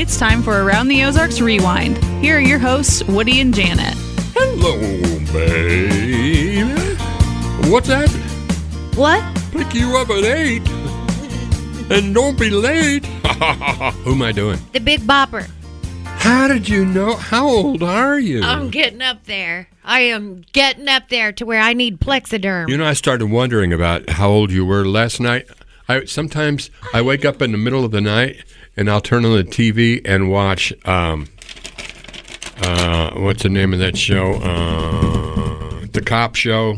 It's time for Around the Ozarks Rewind. Here are your hosts, Woody and Janet. Hello, babe. What's that? What? Pick you up at 8. And don't be late. Who am I doing? The Big Bopper. How did you know? How old are you? I'm getting up there. I am getting up there to where I need Plexiderm. You know, I started wondering about how old you were last night. Sometimes I wake up in the middle of the night and I'll turn on the TV and watch, what's the name of that show? The cop show.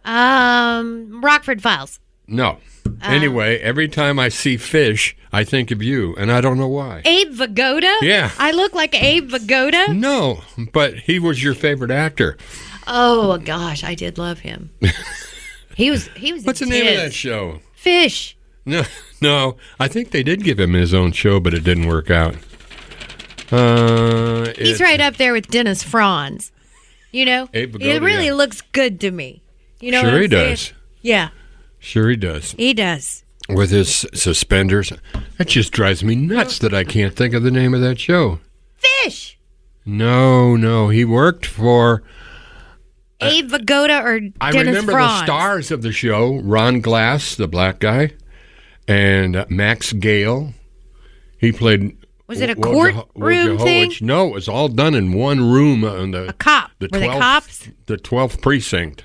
Rockford Files. No. Anyway, every time I see fish, I think of you, and I don't know why. Abe Vigoda? Yeah. I look like Abe Vigoda? No, but he was your favorite actor. Oh, gosh, I did love him. He was. What's the name of that show? Fish. No, I think they did give him his own show, but it didn't work out. He's right up there with Dennis Franz. You know? Abe Vigoda, he really looks good to me. You know sure what I'm he saying? does. Yeah. Sure he does. He does. With his suspenders. That just drives me nuts that I can't think of the name of that show. Fish. No. He worked for... Abe Vigoda or Dennis I remember Franz. the stars of the show. Ron Glass, the black guy, and Max Gale. He played... Was it a courtroom thing? No, it was all done in one room. A cop. Were they cops? The 12th precinct.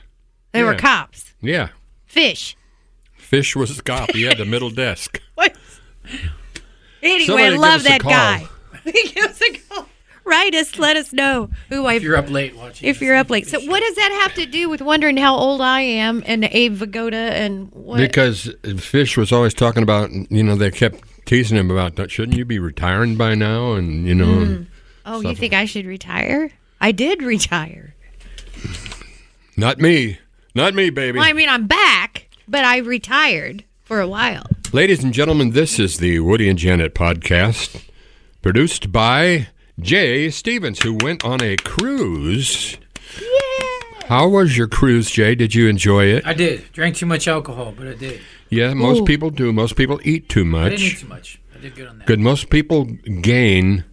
They were cops. Yeah. Fish was the cop. He had the middle desk. What? Anyway, Somebody love give us a that call. guy. Give us a call. Write us. Let us know if you're up late watching. If you're up late. So what does that have to do with wondering how old I am and Abe Vigoda and what? Because Fish was always talking about, they kept teasing him about, shouldn't you be retiring by now? And, Oh, you think I should retire? I did retire. Not me, baby. Well, I mean, I'm back, but I retired for a while. Ladies and gentlemen, this is the Woody and Janet podcast, produced by Jay Stevens, who went on a cruise. Yeah. How was your cruise, Jay? Did you enjoy it? I did. Drank too much alcohol, but I did. Yeah, most people do. Most people eat too much. I didn't eat too much. I did good on that. Good. Most people gain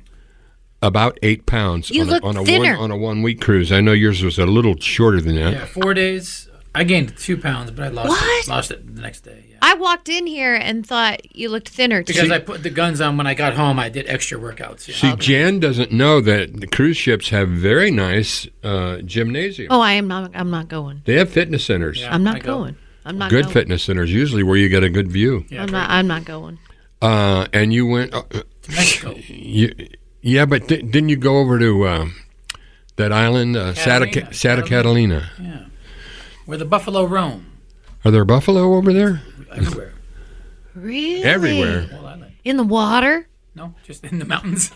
about 8 pounds on a 1 week cruise. I know yours was a little shorter than that. Yeah, 4 days. I gained 2 pounds, but I lost it the next day. Yeah. I walked in here and thought you looked thinner too. Because I put the guns on when I got home. I did extra workouts. See, Jan doesn't know that the cruise ships have very nice gymnasium. Oh, I'm not going. They have fitness centers. Yeah, I'm not going. I'm not good going. fitness centers, usually where you get a good view. Yeah, I'm not going. And you went to Mexico. Yeah, but didn't you go over to that island, Santa Catalina? Yeah, where the buffalo roam. Are there buffalo over there? Everywhere. Really? Everywhere. Whole island. In the water? No, just in the mountains.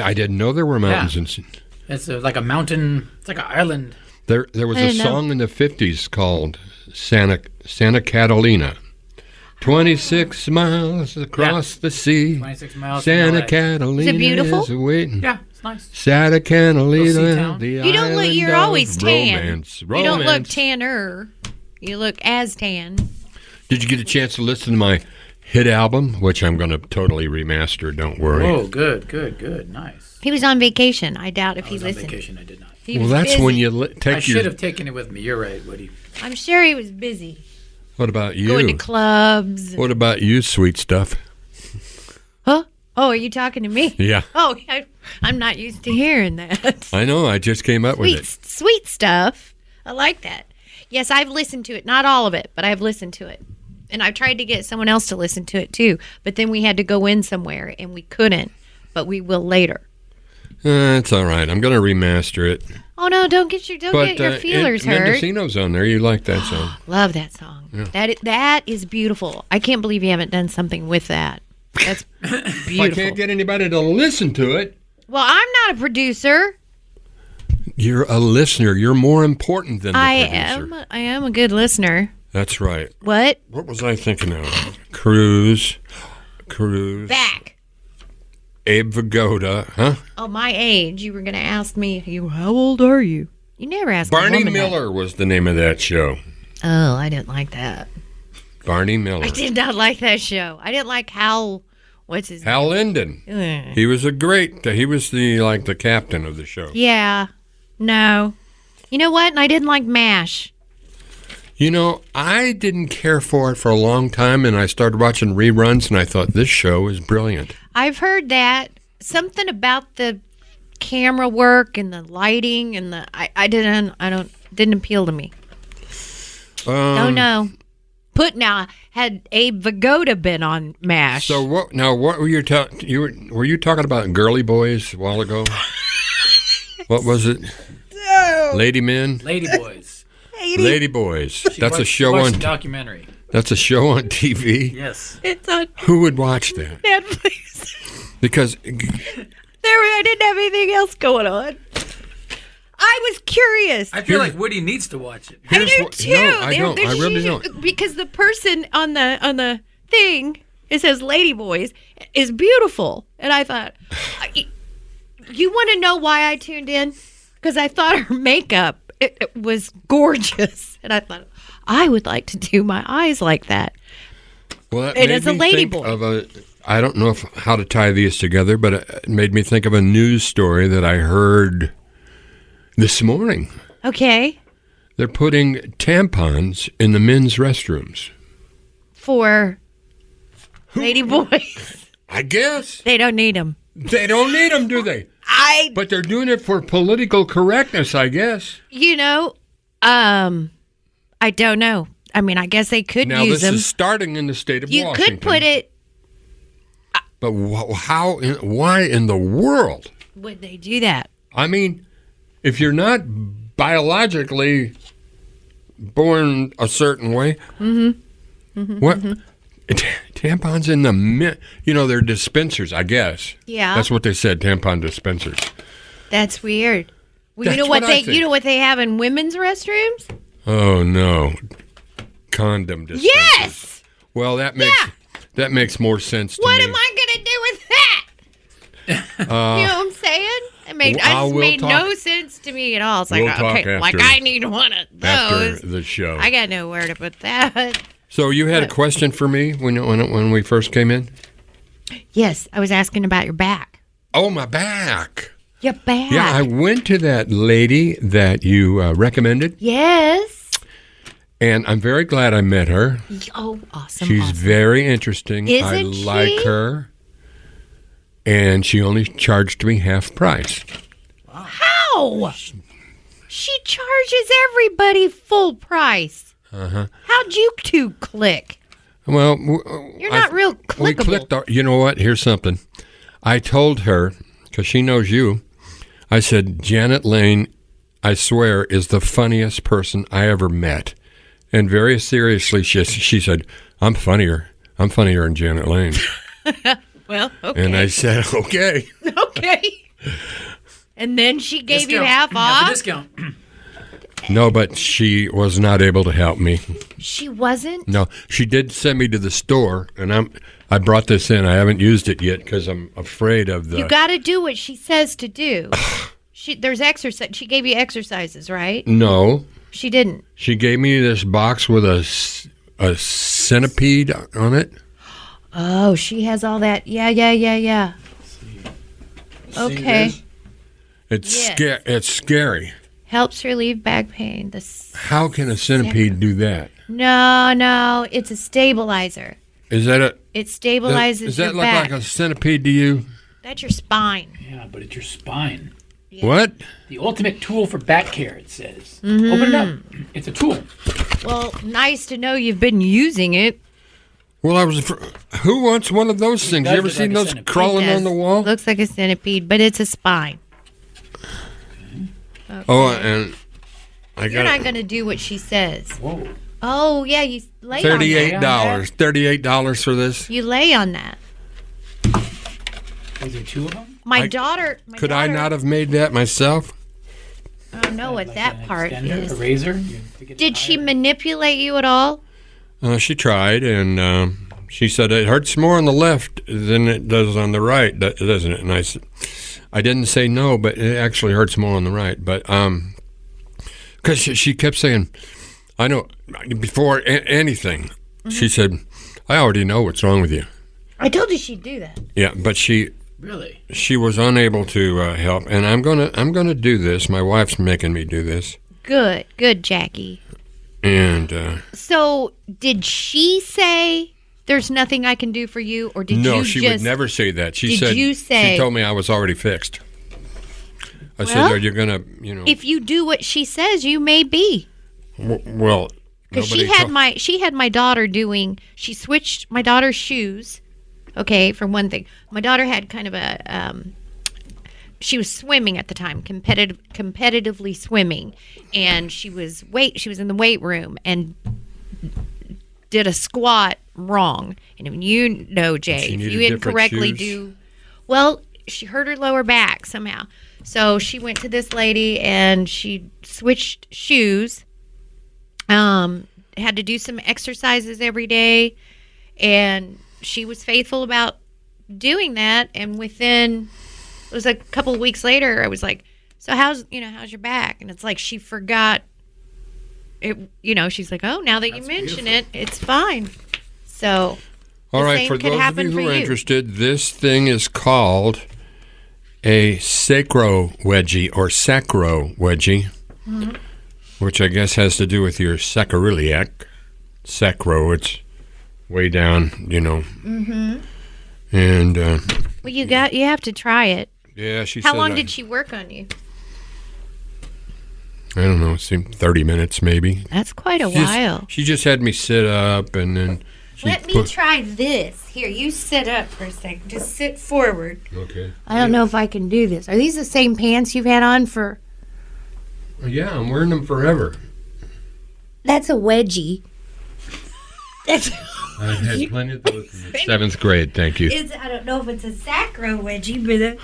I didn't know there were mountains. Yeah. It's like a mountain. It's like an island. There was a song in the 50s called Santa Catalina. 26 miles across the sea. 26 miles. Santa Catalina is it beautiful? is waiting. Yeah, it's nice. Santa Catalina, the you don't look. You're always tan. Romance. You don't look tanner. You look as tan. Did you get a chance to listen to my hit album, which I'm going to totally remaster? Don't worry. Oh, good, nice. He was on vacation. I doubt if he listened. On vacation, I did not. Well, that's busy. when you take I should have taken it with me. You're right, Woody. I'm sure he was busy. What about you? Going to clubs. What about you, sweet stuff? Huh? Oh, are you talking to me? Yeah. Oh, I'm not used to hearing that. I know. I just came up with it. Sweet stuff. I like that. Yes, I've listened to it. Not all of it, but I've listened to it. And I've tried to get someone else to listen to it, too. But then we had to go in somewhere, and we couldn't. But we will later. It's all right. I'm going to remaster it. Oh, no, don't get your feelers hurt. Mendocino's on there. You like that song. Love that song. Yeah. That is beautiful. I can't believe you haven't done something with that. That's beautiful. If I can't get anybody to listen to it. Well, I'm not a producer. You're a listener. You're more important than the producer. I am a good listener. That's right. What? What was I thinking of? Cruise. Back. Abe Vigoda, huh? Oh, my age. You were going to ask me, how old are you? You never asked me. Barney Miller was the name of that show. Oh, I didn't like that. Barney Miller. I did not like that show. I didn't like how What's his Hal Linden. name? He was he was the captain of the show. Yeah. No. You know what? And I didn't like MASH. You know, I didn't care for it for a long time, and I started watching reruns, and I thought, this show is brilliant. I've heard that. Something about the camera work and the lighting and didn't appeal to me. Oh no. Had Abe Vigoda been on MASH. So what were you were you talking about Girly Boys a while ago? What was it? Lady Men? Ladyboys. Ladyboys. That's a show on documentary. That's a show on TV. Yes. It's on Who would watch that? Netflix. Because I didn't have anything else going on. I was curious. I feel like Woody needs to watch it. I do too. No, I don't. I really don't. Because the person on the thing, it says Ladyboys, is beautiful, and I thought, you want to know why I tuned in? Because I thought her makeup it was gorgeous, and I thought I would like to do my eyes like that. Well, that and made it's a me think ladyboy. of I don't know how to tie these together, but it made me think of a news story that I heard this morning. Okay. They're putting tampons in the men's restrooms. For Ladyboys. I guess. They don't need them. They don't need them, do they? But they're doing it for political correctness, I guess. You know, I don't know. I mean, I guess they could Now, use this them. is starting in the state of You Washington. could put it. But why in the world? Would they do that? I mean, if you're not biologically born a certain way, what? Tampons in they're dispensers, I guess. Yeah. That's what they said, tampon dispensers. That's weird. Well, That's you know what what I think. you know what they have in women's restrooms? Oh, no. Condom dispensers. Yes. Well, that makes more sense to What me. am I gonna do with that? You know what I'm saying? It made no sense to me at all. It's like, We'll talk okay, like after- I need one of After those. the show. I got nowhere to put that. So you had a question for me when we first came in? Yes, I was asking about your back. Oh, my back. Your back. Yeah, I went to that lady that you recommended, Yes. and I'm very glad I met her. Oh, awesome. She's awesome. very interesting. I Isn't like she? her. And she only charged me half price. How? She charges everybody full price. How'd you two click? Well, You're not real clickable. We clicked. You know what? Here's something. I told her, because she knows you, I said, Janet Lane, I swear, is the funniest person I ever met. And very seriously, she said, I'm funnier than Janet Lane. Well, okay. And I said, okay. Okay. And then she gave you Discount. half Have the off? discount. No, but she was not able to help me. She wasn't? No, she did send me to the store, and I brought this in. I haven't used it yet because I'm afraid of the... You got to do what she says to do. There's exercise. She gave you exercises, right? No, She didn't. she gave me this box with a centipede on it. Oh, she has all that. Yeah. Okay. It's Yes. It's scary. Helps relieve back pain. How can a centipede do that? No, it's a stabilizer. Is that a... It stabilizes Does your that look back. like a centipede to you? That's your spine. Yeah, but it's your spine. What? The ultimate tool for back care, it says. Open it up. It's a tool. Well, nice to know you've been using it. Well, who wants one of those things? does You ever look seen like a those centipede. crawling It on the does. wall? Looks like a centipede, but it's a spine. Okay. Oh, and I You're got not going to do what she says. Whoa. Oh, yeah, you lay on that. $38. $38 for this. You lay on that. Is there two of them? My daughter. Could I not have made that myself? I don't know what Like that an part extender, is. A razor? Did she manipulate you at all? She tried, and she said it hurts more on the left than it does on the right, doesn't it? And I said, I didn't say no, but it actually hurts more on the right. But because she kept saying, I know, before anything, she said, I already know what's wrong with you. I told you she'd do that. Yeah, but she was unable to help, and I'm gonna do this. My wife's making me do this. Good, Jackie. And so, did she say there's nothing I can do for you, or did you? No, she would never say that. She said she told me I was already fixed. I said, "Are you gonna, If you do what she says, you may be." Well, because she had my daughter doing. She switched my daughter's shoes. Okay, for one thing, my daughter had kind of a. She was swimming at the time, competitively swimming, and she was in the weight room and did a squat wrong. And you know, Jay, if you incorrectly she hurt her lower back somehow. So she went to this lady and she switched shoes. Had to do some exercises every day, and she was faithful about doing that. And it was a couple of weeks later, I was like, "So how's your back?" And it's like she forgot it. She's like, "Oh, now that you mention it, it's fine." So, all right, for those of you who are interested, this thing is called a sacro wedgie or sacro wedgie, which I guess has to do with your sacroiliac. Sacro, it's way down, Mm-hmm. And well, you have to try it. Yeah, she How said. long did she work on you? I don't know. It seemed 30 minutes, maybe. That's quite a while. She just had me sit up, and then let me try this. Here, you sit up for a second. Just sit forward. Okay. I don't know if I can do this. Are these the same pants you've had on for? Yeah, I'm wearing them forever. That's a wedgie. I've had plenty of those in the 7th grade. Thank you. I don't know if it's a sacro wedgie, but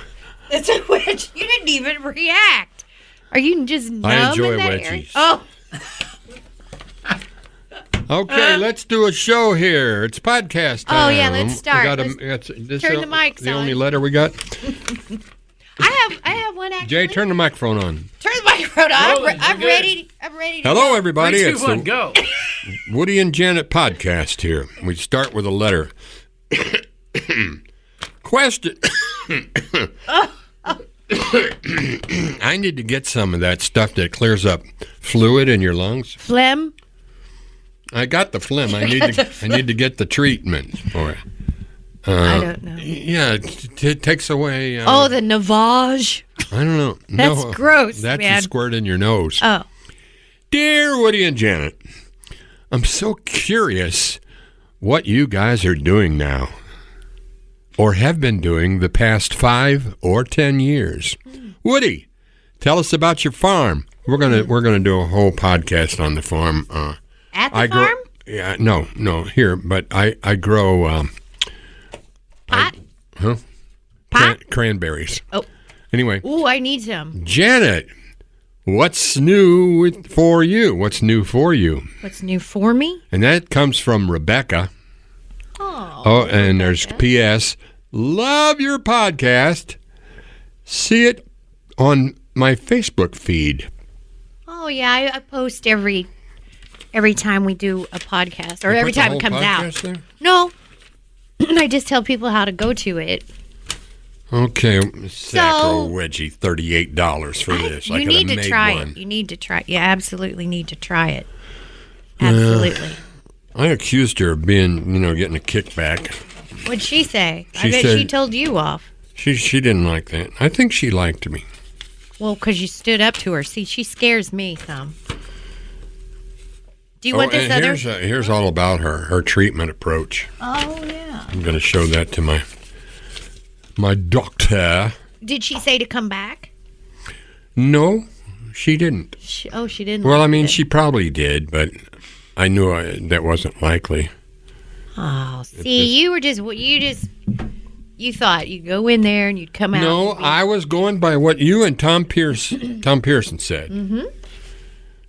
it's a wedgie. You didn't even react. Are you just numb I enjoy in that wedgies. area? Oh. Okay, let's do a show here. It's podcast time. Oh, yeah, let's start. Turn the mics the on. only letter we got. I have one actually. Jay, turn the microphone on. Turn the microphone on. I'm ready. I'm ready to Hello, go. everybody. 3, 2, It's 1, the go. Woody and Janet podcast here. We start with a letter. Question. I need to get some of that stuff that clears up fluid in your lungs. Phlegm? I got the phlegm. I need to get the treatment for it. I don't know. Yeah, it takes away. The Navage. I don't know. That's gross, That's man. a squirt in your nose. Oh. Dear Woody and Janet, I'm so curious what you guys are doing now, or have been doing the past 5 or 10 years. Woody, tell us about your farm. We're gonna do a whole podcast on the farm. At the farm? Yeah, no, here, but I grow. Pot? Pot? Cranberries. Oh. Anyway. Ooh, I need some. Janet, what's new for you? What's new for you? What's new for me? And that comes from Rebecca. Oh, and there's P.S. Love your podcast. See it on my Facebook feed. Oh, yeah, I post every time we do a podcast, or You every put the time whole it comes out. podcast there? No. I just tell people how to go to it. Okay, Sacro Wedgie, $38 for this. You need to try it. You need to try it. You absolutely need to try it. Absolutely. I accused her of being, getting a kickback. What'd she say? She I bet said- she told you off. She didn't like that. I think she liked me. Well, because you stood up to her. See, she scares me some. Do you want this and other? Here's all about her treatment approach. Oh, yeah. I'm going to show that to my doctor. Did she say to come back? No, she didn't. She didn't. Well, like I mean, it. she probably did, but I knew that wasn't likely. Oh, see, you thought you'd go in there and you'd come out. No, I was going by what you and Tom Pearson said. Mm-hmm.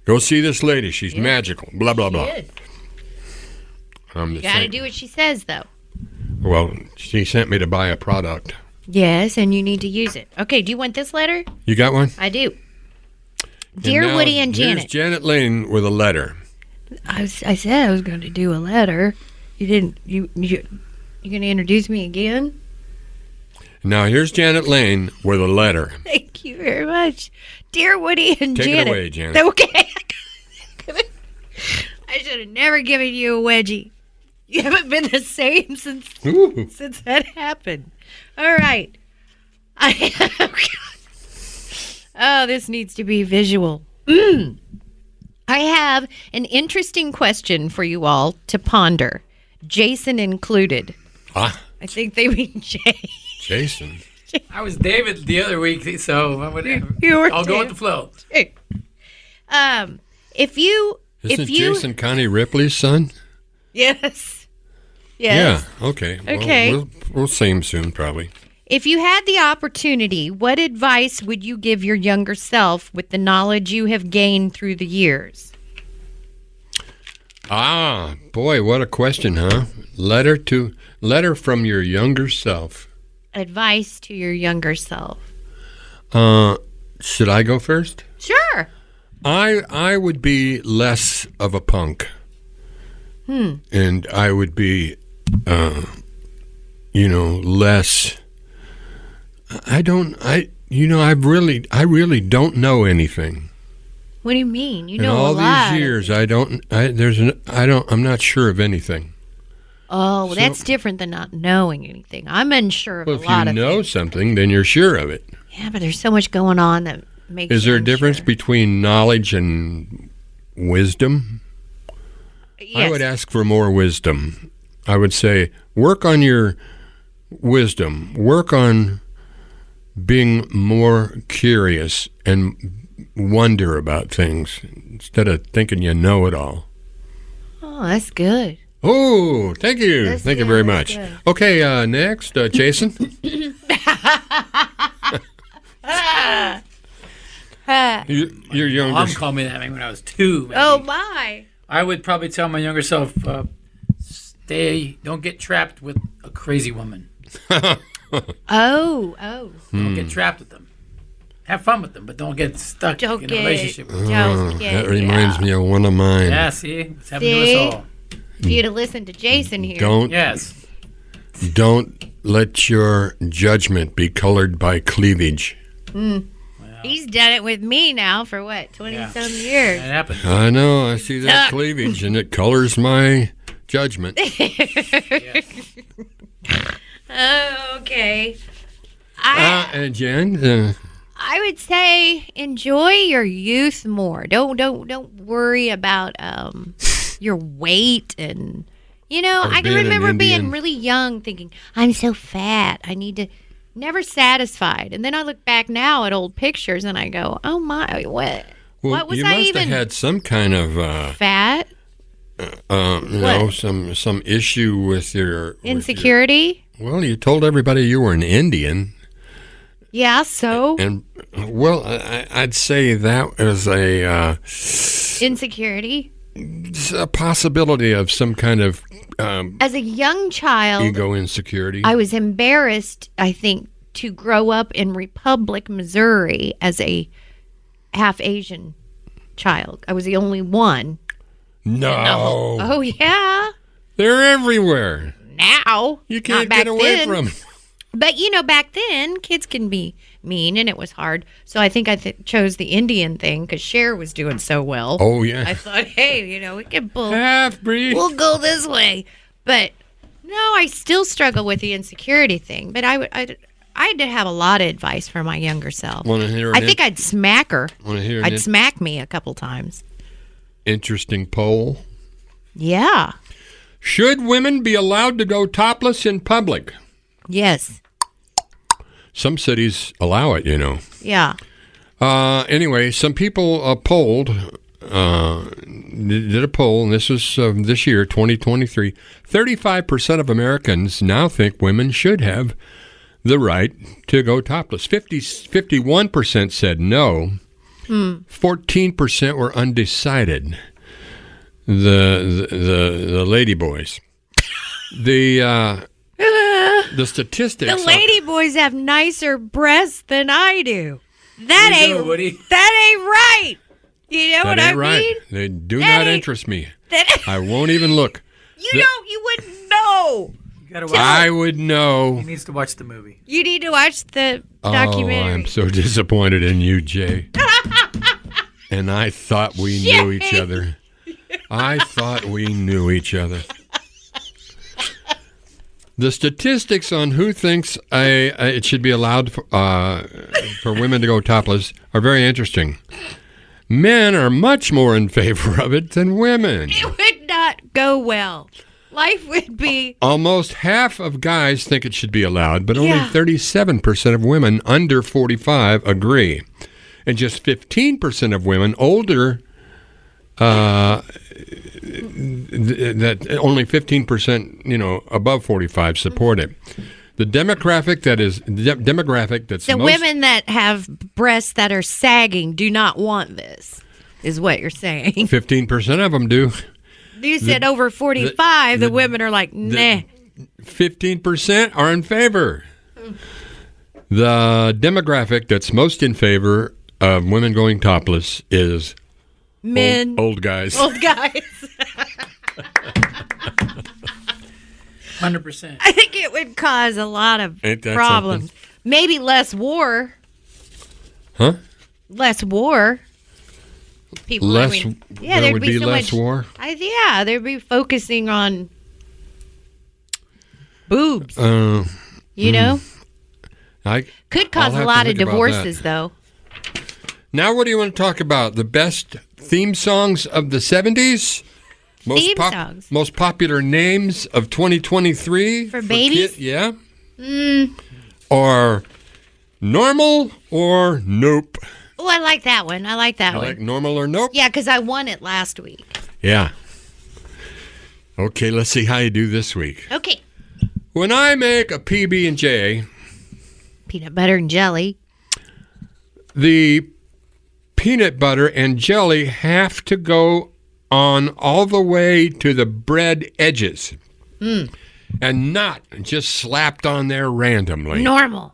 Go see this lady. She's magical. Blah, blah, blah. You got to do what she says, though. Well, she sent me to buy a product. Yes, and you need to use it. Okay, do you want this letter? You got one? I do. Dear Woody and Janet. Here's Janet Lane with a letter. I said I was going to do a letter. You didn't. You You going to introduce me again? Now, here's Janet Lane with a letter. Thank you very much. Dear Woody and Take Janet. it away, Janet. Okay. I should have never given you a wedgie. You haven't been the same since that happened. All right. Oh, this needs to be visual. I have an interesting question for you all to ponder, Jason included. Ah, I think they mean Jay. Jason. I was David the other week, so whatever. You were I'll go with David. the flow. If you Isn't Jason Connie Ripley's son? Yes. Yeah, okay. Okay. Well, we'll see him soon, probably. If you had the opportunity, what advice would you give your younger self with the knowledge you have gained through the years? Ah, boy, what a question, huh? Letter from your younger self. Advice to your younger self. Should I go first? Sure. I would be less of a punk. And I would be, less. I really don't know anything. What do you mean? You In know all a lot. these years, I'm not sure of anything. Oh, So- that's different than not knowing anything. I'm unsure of Well, a if lot you of know things. something, then you're sure of it. Yeah, but there's so much going on that makes Is you there a difference unsure. between knowledge and wisdom? Yes. I would ask for more wisdom. I would say, work on your wisdom. Work on being more curious and wonder about things instead of thinking you know it all. Oh, that's good. Oh, thank you. That's Thank you good, very that's much. good. Okay, next, Jason. You're younger. Mom called me that when I was 2. Maybe. Oh, my. I would probably tell my younger self, don't get trapped with a crazy woman. Oh. Don't get trapped with them. Have fun with them, but don't get stuck Don't in get- a relationship with them. Don't get That reminds yeah. me of one of mine. Yeah, see? It's happened to See? us all. If you'd have listened to Jason here. Yes. Don't let your judgment be colored by cleavage. He's done it with me now for what, 20-some That years. happened. I know. I see that cleavage, and it colors my judgment. Oh, okay. And Jen, I would say enjoy your youth more. Don't worry about your weight and Or I can being an remember being Indian. really young thinking I'm so fat. I need to never satisfied. And then I look back now at old pictures and I go, "Oh my, what well, was you I must even have had some kind of, fat? some issue with your Insecurity?" well, you told everybody you were an Indian. Yeah, so And, well, I'd say that was insecurity. a possibility of some kind of As a young child, ego insecurity. I was embarrassed, I think, to grow up in Republic, Missouri as a half Asian child. I was the only one. No. Oh, yeah. They're everywhere. Now. You Not can't back get away then. from. But, back then, kids can be mean, and it was hard. So I think I chose the Indian thing because Cher was doing so well. Oh, yeah. I thought, hey, we can pull. Half-breed. We'll go this way. But, no, I still struggle with the insecurity thing. But I had to have a lot of advice for my younger self. Want to hear I think I'd smack her. Want to hear I'd smack me a couple times. interesting poll? Yeah. Should women be allowed to go topless in public? Yes. Some cities allow it, Yeah. Anyway, some people did a poll, and this was this year, 2023. 35% of Americans now think women should have the right to go topless. 51% said no. 14% were undecided. The Ladyboys. The statistics. The lady boys have nicer breasts than I do. That There you ain't go, Woody. That ain't right. You know That what ain't I right. mean? They do That not ain't- interest me. That I won't even look. you wouldn't know. You gotta watch. I would know. He needs to watch the movie. You need to watch the documentary. Oh, I'm so disappointed in you, Jay. And I thought we knew each other. I thought we knew each other. The statistics on who thinks it should be allowed for women to go topless are very interesting. Men are much more in favor of it than women. It would not go well. Life would be... Almost half of guys think it should be allowed, but only Yeah. 37% of women under 45 agree. And just 15% of women older, that only 15%, above 45 support it. The demographic that's The most... women that have breasts that are sagging do not want this, is what you're saying. 15% of them do. You said over 45, the women are like, nah. 15% are in favor. The demographic that's most in favor of women going topless is Men. old guys. Old guys. 100%. I think it would cause a lot of Ain't that problems. Maybe less war. Huh? Less war. People, There there'd would be so less much, war? They'd be focusing on boobs. You know? Could cause I'll a have lot to of think about divorces, that. though. Now, what do you want to talk about? The best theme songs of the 70s? Theme songs? Most popular names of 2023? For babies? Yeah. Or normal or nope? Oh, I like that one. I like that I one. like normal or nope? Yeah, because I won it last week. Yeah. Okay, let's see how you do this week. Okay. When I make a PB&J, Peanut butter and jelly. the peanut butter and jelly have to go on all the way to the bread edges and not just slapped on there randomly. Normal.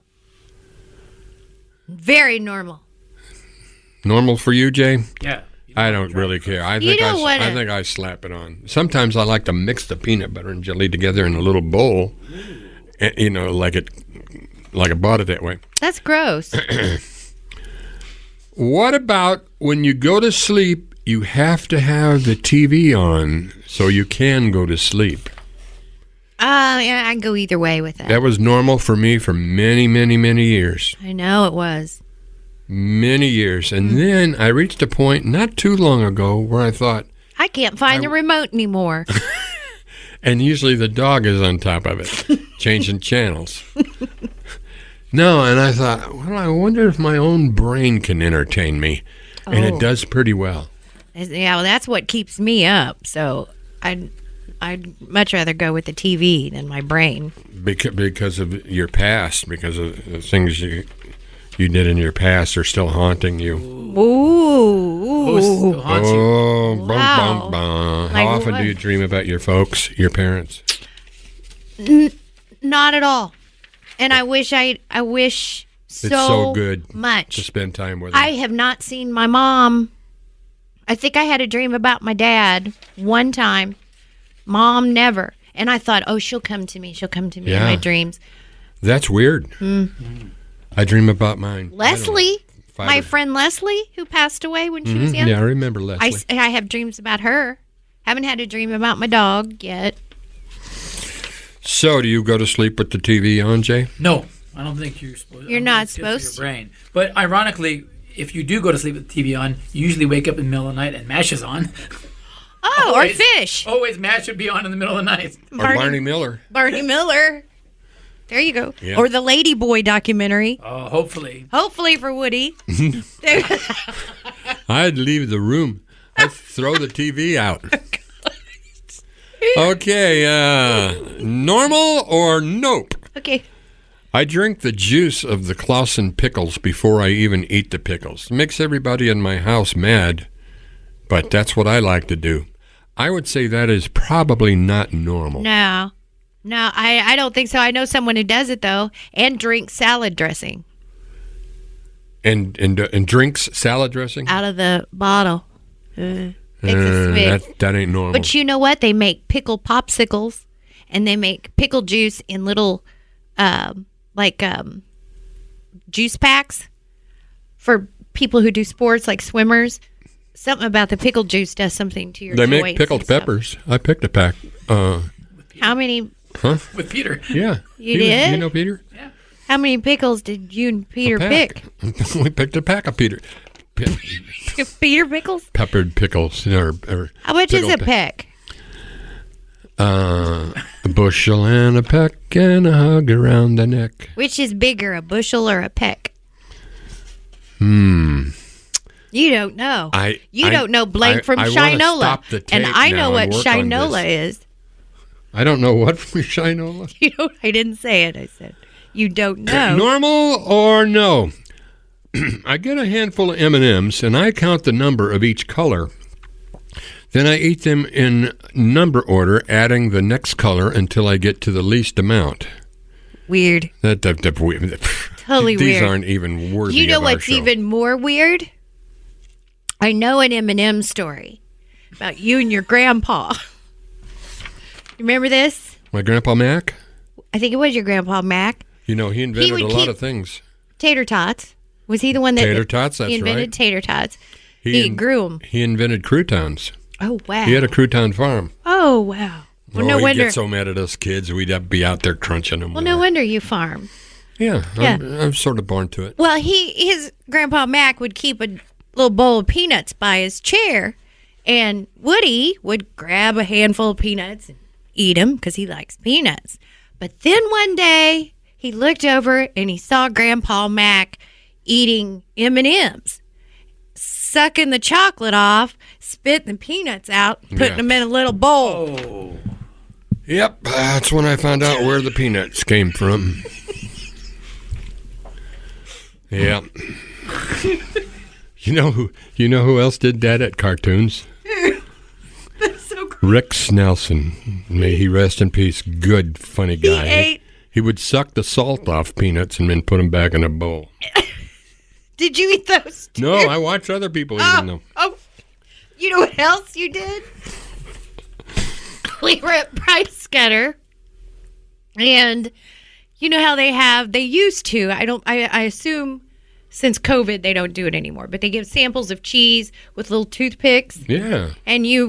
Very normal. Normal for you, Jay? Yeah. I don't really care. I think I slap it on. Sometimes I like to mix the peanut butter and jelly together in a little bowl, like I bought it that way. That's gross. What about when you go to sleep, you have to have the TV on so you can go to sleep? Yeah, I can go either way with that. That was normal for me for many, many, many years. I know it was. Many years. And then I reached a point not too long ago where I thought, I can't find the remote anymore. and usually the dog is on top of it, changing channels. No, and I thought, well, I wonder if my own brain can entertain me. And it does pretty well. Yeah, well, that's what keeps me up. So I'd much rather go with the TV than my brain. Because of your past, because of the things you did in your past are still haunting you. Ooh. Still haunts you. Oh, Wow. How Like often what? do you dream about your folks, your parents? Not at all. And I wish so, It's so good much to spend time with them. I have not seen my mom. I think I had a dream about my dad one time. Mom never. And I thought, oh, she'll come to me. She'll come to me in my dreams. That's weird. I dream about mine. Leslie, my or- friend Leslie, who passed away when she was young. Yeah, I remember Leslie. I have dreams about her. Haven't had a dream about my dog yet. So, do you go to sleep with the TV on, Jay? No, I don't think you're supposed. You're I don't not think it's good for supposed your brain. But ironically, if you do go to sleep with the TV on, you usually wake up in the middle of the night and MASH is on. Oh, Always. or fish. Always MASH would be on in the middle of the night. Or Barney Miller? Barney Miller. There you go. Yeah. Or the Ladyboy documentary. Oh, hopefully. Hopefully for Woody. I'd leave the room. I'd throw the TV out. Okay, normal or nope? Okay. I drink the juice of the Clausen pickles before I even eat the pickles. It makes everybody in my house mad, but that's what I like to do. I would say that is probably not normal. No, I don't think so. I know someone who does it, though, and drinks salad dressing. And drinks salad dressing? Out of the bottle. Takes a swig. That ain't normal. But you know what? They make pickle popsicles, and they make pickle juice in little, juice packs for people who do sports like swimmers. Something about the pickle juice does something to your They joints make pickled and stuff. peppers. I picked a pack. How many? With Peter. Yeah. You did? You know Peter? How many pickles did you and Peter A pack. We picked a pack of Peter. Peter pickles? Peppered pickles. Or How much is a pickled peck? A bushel and a peck and a hug around the neck. Which is bigger, a bushel or a peck? You don't know. You don't know Blake from I wanna Shinola. stop the tape And I know now what and work on Shinola this. is. I don't know what from Shinola. You don't, I didn't say it. I said, you don't know. Normal or no? I get a handful of M&Ms, and I count the number of each color. Then I eat them in number order, adding the next color until I get to the least amount. Weird. Totally These weird. aren't even worthy You know of our what's show. even more weird? I know an M&M story about you and your grandpa. You remember this? My Grandpa Mac? I think it was your grandpa, Mac. You know, he invented would a lot keep- of things. Tater tots. Was he the one that... Tater tots, that's He invented right. tater tots. He grew them. He invented croutons. Oh, wow. He had a crouton farm. Oh, wow. Well, no he'd wonder... get so mad at us kids, we'd be out there crunching them. Well, no wonder you farm. Yeah, Yeah. I'm sort of born to it. Well, his grandpa Mac would keep a little bowl of peanuts by his chair, and Woody would grab a handful of peanuts and eat them because he likes peanuts. But then one day he looked over and he saw Grandpa Mac eating M&Ms, sucking the chocolate off, spitting the peanuts out, putting them in a little bowl. Oh. Yep, that's when I found out where the peanuts came from. Yeah. You know who else did that at cartoons? That's so cool. Rick Snelson. May he rest in peace. Good, funny guy. He would suck the salt off peanuts and then put them back in a bowl. Did you eat those too? No, I watched other people eat them, though. Oh, you know what else you did? We were at Price Cutter, and you know how they used to. I assume since COVID they don't do it anymore, but they give samples of cheese with little toothpicks. Yeah. And we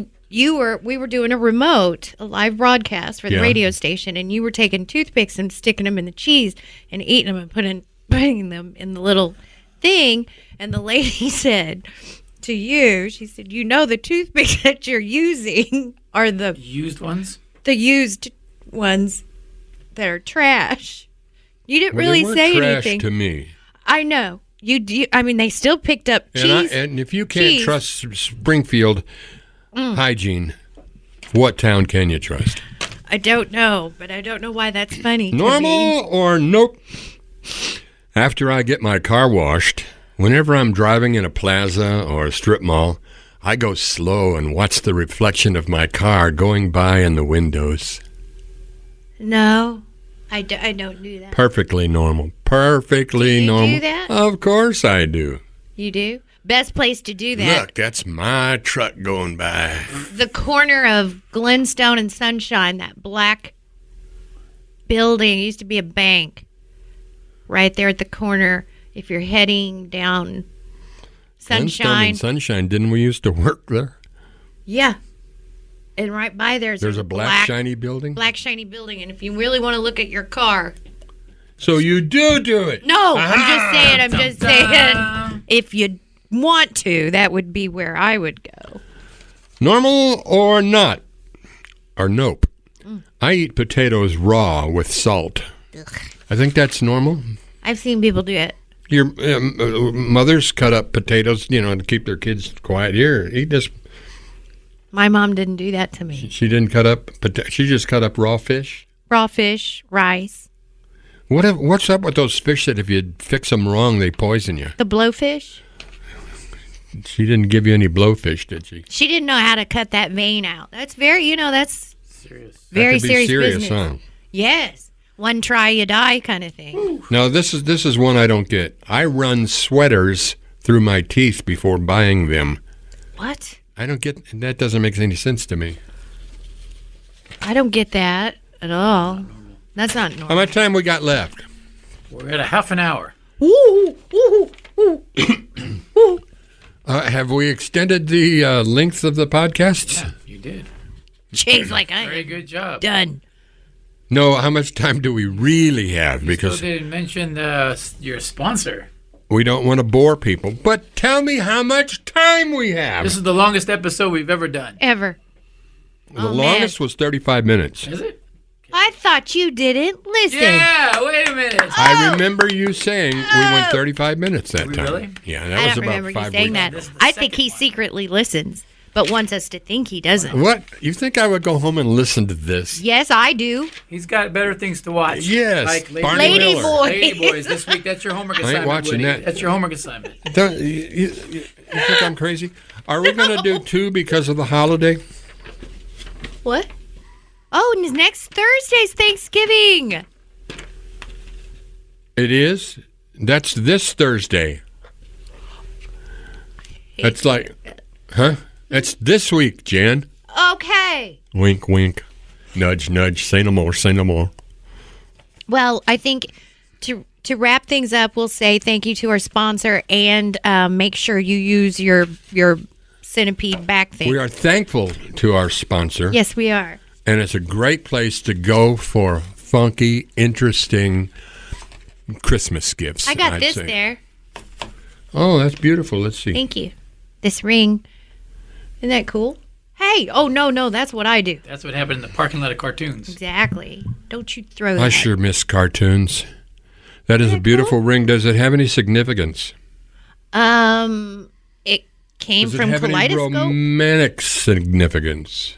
were doing a live broadcast for the radio station, and you were taking toothpicks and sticking them in the cheese and eating them and putting them in the little thing. And the lady said to you, she said, the toothpicks that you're using are the Used ones? the used ones that are trash. You didn't Well, really they weren't say trash anything. to me. I know. I mean, they still picked up cheese. And if you can't trust Springfield hygiene, what town can you trust? I don't know, but I don't know why that's funny to me. Normal or nope? After I get my car washed, whenever I'm driving in a plaza or a strip mall, I go slow and watch the reflection of my car going by in the windows. No, I don't do that. Perfectly normal. Perfectly Do you normal. do that? Of course I do. You do? Best place to do that. Look, that's my truck going by. The corner of Glenstone and Sunshine, that black building, used to be a bank. Right there at the corner, if you're heading down Sunshine. Sunshine. Didn't we used to work there? Yeah. And right by there's a black shiny building? Black shiny building. And if you really want to look at your car. So you do it. No, I'm just saying. If you want to, that would be where I would go. Normal or not? Or nope. I eat potatoes raw with salt. Ugh. I think that's normal. I've seen people do it. Your mothers cut up potatoes, to keep their kids quiet. Here, eat this. My mom didn't do that to me. She didn't cut up, she just cut up raw fish. Raw fish, rice. What's up with those fish that if you fix them wrong, they poison you? The blowfish? She didn't give you any blowfish, did she? She didn't know how to cut that vein out. That's that's Serious. very That could be serious business. Huh? Yes. One try, you die kind of thing. Ooh. Now, this is one I don't get. I run sweaters through my teeth before buying them. What? I don't get that. Doesn't make any sense to me. I don't get that. at all. That's not How normal. much time we got left? We're at a half an hour. Ooh, ooh, ooh, ooh. Have we extended the length of the podcasts? Yeah, you did. Jay's like, I Very am good job. done. No, how much time do we really have? You Because still didn't mention your sponsor. we don't want to bore people. But tell me how much time we have. This is the longest episode we've ever done. Ever. The longest was 35 minutes. Is it? I thought you didn't listen. Yeah, wait a minute. I remember you saying we went 35 minutes that we time. really? Yeah, that I was don't about remember you 5 saying weeks. that. This is the I think second he one. secretly listens, but wants us to think he doesn't. What? You think I would go home and listen to this? Yes, I do. He's got better things to watch. Yes, Like Barney Lady Miller. Boy. Ladyboys this week. That's your homework assignment. watching Woody. that. That's your homework assignment. Don't, you think I'm crazy? Are we going to do 2 because of the holiday? What? Oh, and next Thursday's Thanksgiving. It is? That's this Thursday. That's like, huh? That's this week, Jan. Okay. Wink, wink. Nudge, nudge. Say no more, say no more. Well, I think to wrap things up, we'll say thank you to our sponsor and make sure you use your centipede back thing. We are thankful to our sponsor. Yes, we are. And it's a great place to go for funky, interesting Christmas gifts. I got I'd this say. there. Oh, that's beautiful. Let's see. Thank you. This ring. Isn't that cool? Hey, oh, no, that's what I do. That's what happened in the parking lot of cartoons. Exactly. Don't you throw that. I sure miss cartoons. That is a beautiful ring. Does it have any significance? It came Does it from have any Kaleidoscope. romantic significance?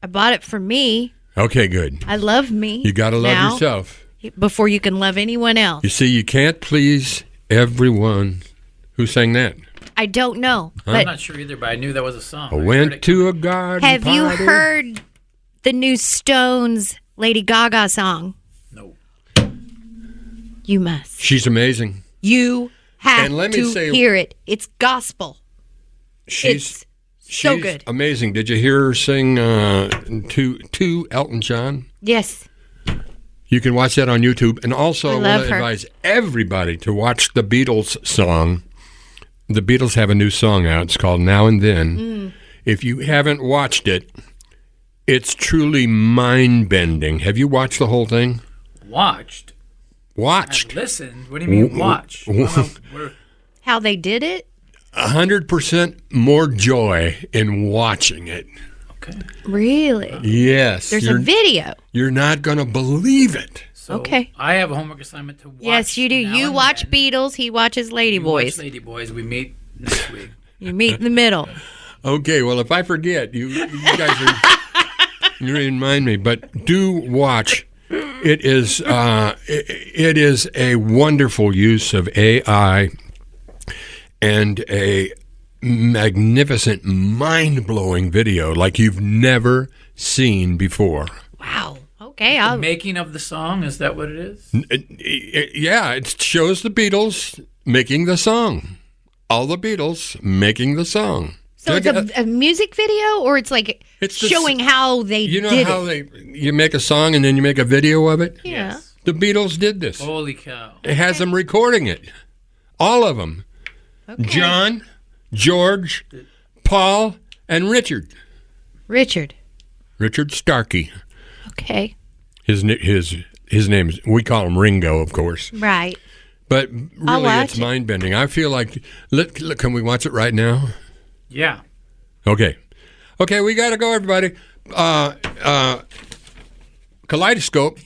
I bought it for me. Okay, good. I love me. You got to love now, yourself. before you can love anyone else. You see, you can't please everyone. Who sang that? I don't know. I'm But not sure either, but I knew that was a song. I heard went it to a garden have you party. heard the new Stones Lady Gaga song? No. You must. She's amazing. You have And let me to say- hear it. It's gospel. She's so she's good. amazing. Did you hear her sing to Elton John? Yes. You can watch that on YouTube. And also, I I want love to her. advise everybody to watch the Beatles song. The Beatles have a new song out. It's called Now and Then. Mm. If you haven't watched it, it's truly mind-bending. Have you watched the whole thing? Watched. Watched. Listened. What do you mean watch? We're- How they did it? 100% more joy in watching it. okay. Really? Yes. There's a video. You're not going to believe it. So Okay. I have a homework assignment to watch. Yes, you do. Now You and watch Then. Beatles. He watches You watch Ladyboys. Ladyboys. We meet next week. You meet in the middle. Okay, well, if I forget, you guys are, you remind me. But do watch. It is a wonderful use of AI and a magnificent, mind-blowing video like you've never seen before. Wow. Okay. The I'll, making of the song, is that what it is? Yeah, it shows the Beatles making the song. All the Beatles making the song. so it's a music video, or it's like It's the- showing how they You know did how it? you make a song and then you make a video of it? Yeah. Yes. The Beatles did this. Holy cow. It has them recording it. All of them. Okay. John, George, Paul, and Richard. Richard. Richard Starkey. Okay. His name is, we call him Ringo, of course. Right. But I'll really, watch it's it. mind-bending. I feel like, look, can we watch it right now? Yeah. Okay. Okay, we got to go, everybody. Kaleidoscope,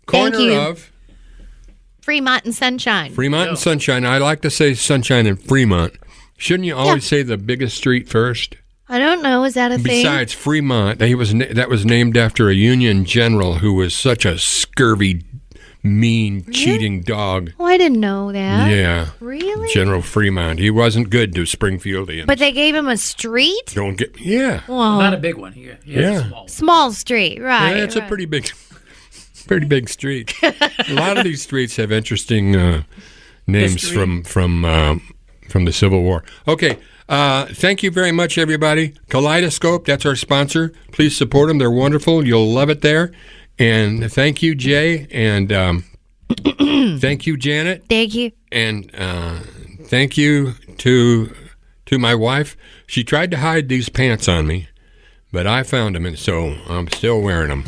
corner you. of Fremont and Sunshine. Fremont and Sunshine. I like to say Sunshine and Fremont. Shouldn't you always say the biggest street first? I don't know. Is that a thing? Besides Fremont, that was named after a Union general who was such a scurvy, mean, cheating dog. Oh, I didn't know that. Yeah, Really? General Fremont. He wasn't good to Springfieldians. But they gave him a street? Don't get Whoa. Not a big one. He has Yeah. a small. Small street, right. Yeah, it's a right. pretty big street. A lot of these streets have interesting names History. from the Civil War. Okay, thank you very much, everybody. Kaleidoscope, that's our sponsor. Please support them; they're wonderful. You'll love it there. And thank you, Jay, and thank you, Janet, Thank you. and thank you to my wife. She tried to hide these pants on me, but I found them, and so I'm still wearing them.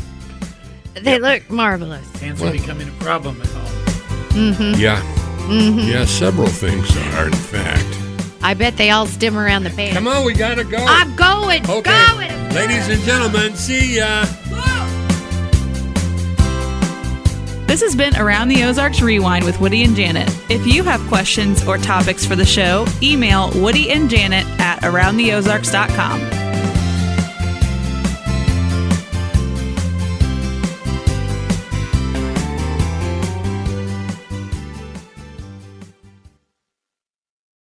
They look marvelous. Pants are becoming a problem at home. Yeah. Yeah, several things are, in fact. I bet they all stem around the pants. Come on, we gotta go. I'm going. Okay. Going. Ladies and gentlemen, see ya. This has been Around the Ozarks Rewind with Woody and Janet. If you have questions or topics for the show, email Woody and Janet at aroundtheozarks.com.